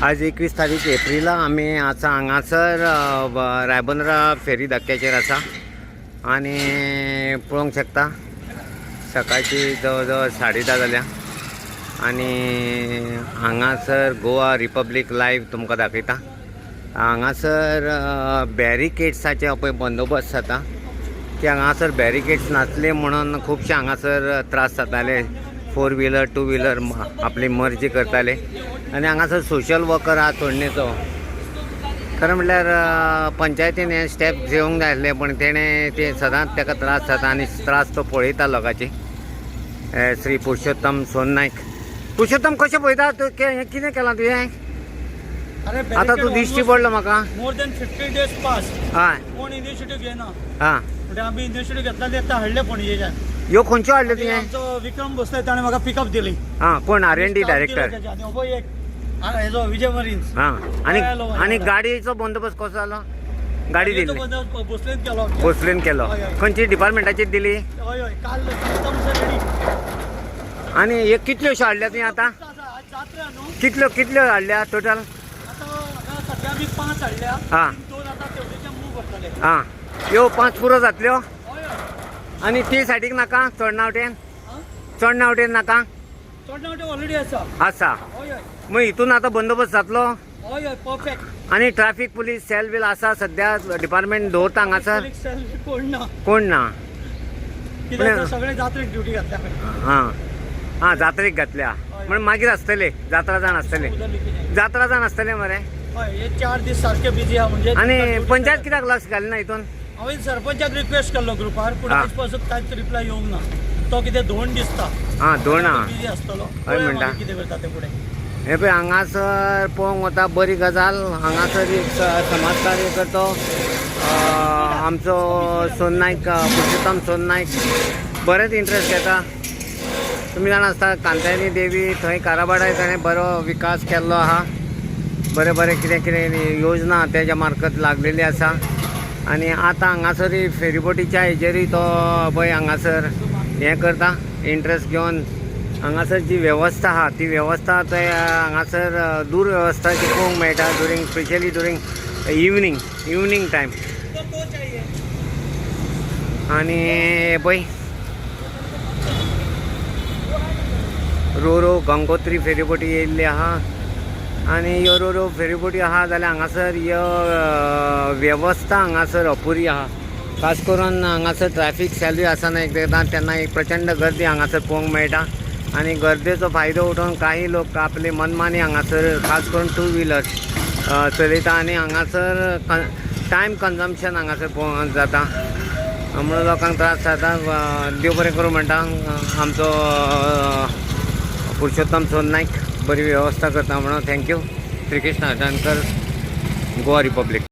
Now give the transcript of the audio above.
आज 21 तारीख एप्रिल आम्ही आज हांगासर रायबंदरा फेरी धक्क्याचेर आसा आणि पळोवंक शकता सकाळची जवळ 10:30 जाल्या आणि हांगासर गोवा रिपब्लीक लायव्ह तुमकां दाखयता। हांगासर बॅरिकेड्साचे पळय बंदोबस्त जाता की हांगासर बॅरिकेड्स नासले म्हणून खुबशे हांगासर त्रास जाताले। 4 व्हीलर 2 व्हीलर आपली मर्जी करताले आणि हांगासर सोशल वर्कर आहा तोडणेचो। खरें म्हटल्यार पंचायतीन हे स्टेप घेवंक जाय आसले पण तेणें ते सदांच ताका त्रास जाता आणि त्रास तो पळयता लोकांचे। श्री पुरुषोत्तम सोननायक, पुरुषोत्तम कशें पळयता तूं कितें केलां तुवें? आता तू दिश्टी पडलो म्हाका। मोर दॅन 50 days पास हय कोण इनिशिएटिव्ह घेना। हां म्हणजे आम्ही इनिशिएटिव्ह घेतला ते हाडले पणजेच्यान। ह्यो खंयच्यो हाडल्यो तुवें? आमचो विक्रम भोसले ताणें म्हाका पिकअप दिली। हां कोण R&D डायरेक्टर? हेजो विजय मरीन्स। हां आणि गाडयेचो बंदोबस्त कसो जालो? गाडी दिली भोसलेन केलो। भोसलेन केलो। खंयची डिपार्टमेंटाचेर दिली? हय हय काल एकदम रेडी। आणि हे कितल्योशो हाडल्या तुवें आतां? जात्रा न्हू। कितल्यो हाडल्या टोटल? आता सध्या आमी 5 हाडल्या। हां 2 आता तेवढेच्या मूव करतले। हां ह्यो 5 पुरो जातल्यो हय हय। आणि ती सायडीक नाका चोडणावटेन? चोडणावटेन नाका? चोडणावटे ऑलरेडी आसा। आसा हय हय। मग हितून आतां बंदोबस्त जातलो? हय हय परफेक्ट। आणि ट्रॅफिक पुलीस सेल बील आसा सध्या डिपार्टमेंट दवरता हांगासर? कोण ना। कोण ना? कित्याक सगळे जात्रेक ड्युटी घातल्या। हां हां जात्रेक घातल्या म्हण मागीर आसतले जात्रा जाण आसतले। जात्रा जाण आसतले मरे। हय हे 4 दीस सारखे बिजी आहा म्हणजे। आणि पंचायत कित्याक लक्ष घालना हितून? हांवें सरपंचाक रिक्वेस्ट केल्लो ग्रुपार पूण आयज पासून कांयच रिप्लाय येवंक ना। तो कितें धोंड दिसता। हां धोंड आहा बिजी आसतलो। हय म्हणटा कितें करता ते फुडें। हे पळय हांगासर पळोवंक वता बरी गजाल। हांगासर एक समाज कार्य करतो आमचो सोननायक पुरुषोत्तम सोननायक बरेंच इंट्रस्ट घेता। तुमी जाणा आसता कांतायनी देवी थंय काराबाडाय ताणें बरो विकास केल्लो आहा। बरें बरें कितें कितें योजना तेज्या मार्फत लागलेली आसा आणि आता हांगासर फेरीबोटीच्या हेजेरूय तो पळय हांगासर हें करता इंट्रस्ट घेवन। हांगासर जी वेवस्था आहा ती वेवस्था थंय हांगासर दुरवेवस्था जी पळोवंक मेळटा स्पेशली ड्युरींग इवनिंग टायम। आणि पळय रो गंगोत्री फेरीबोटी येयल्ली आहा आणि ह्यो रो फेरीबोटी आहा जाल्यार हांगासर ह्यो वेवस्था हांगासर अपुरी आहा। खास करून हांगासर ट्रॅफिक सेलूय आसना एकदां तेन्ना एक प्रचंड गर्दी हांगासर पळोवंक मेळटा आणि गर्देचो फायदो उठोवन काही लोक आपले मनमानी हांगासर खास करून 2 व्हीलर चलयता आणि हांगासर टायम कन्जम्पशन हांगासर पळोवंक जाता म्हणून लोकांक त्रास जाता। देव बरें करूं म्हणटा आमचो पुरुषोत्तम सोननायक बरी वेवस्था करता म्हणून थँक्यू। श्री कृष्ण हरटणकर, गोवा रिपब्लीक।